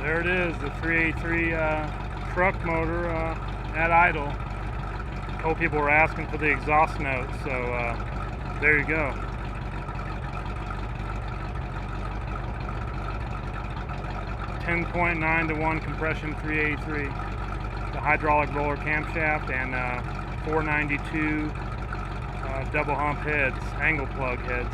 There it is, the 383 truck motor at idle. A couple people were asking for the exhaust notes, so there you go. .9-to-1 compression 383. The hydraulic roller camshaft and 492 double hump heads, angle plug heads.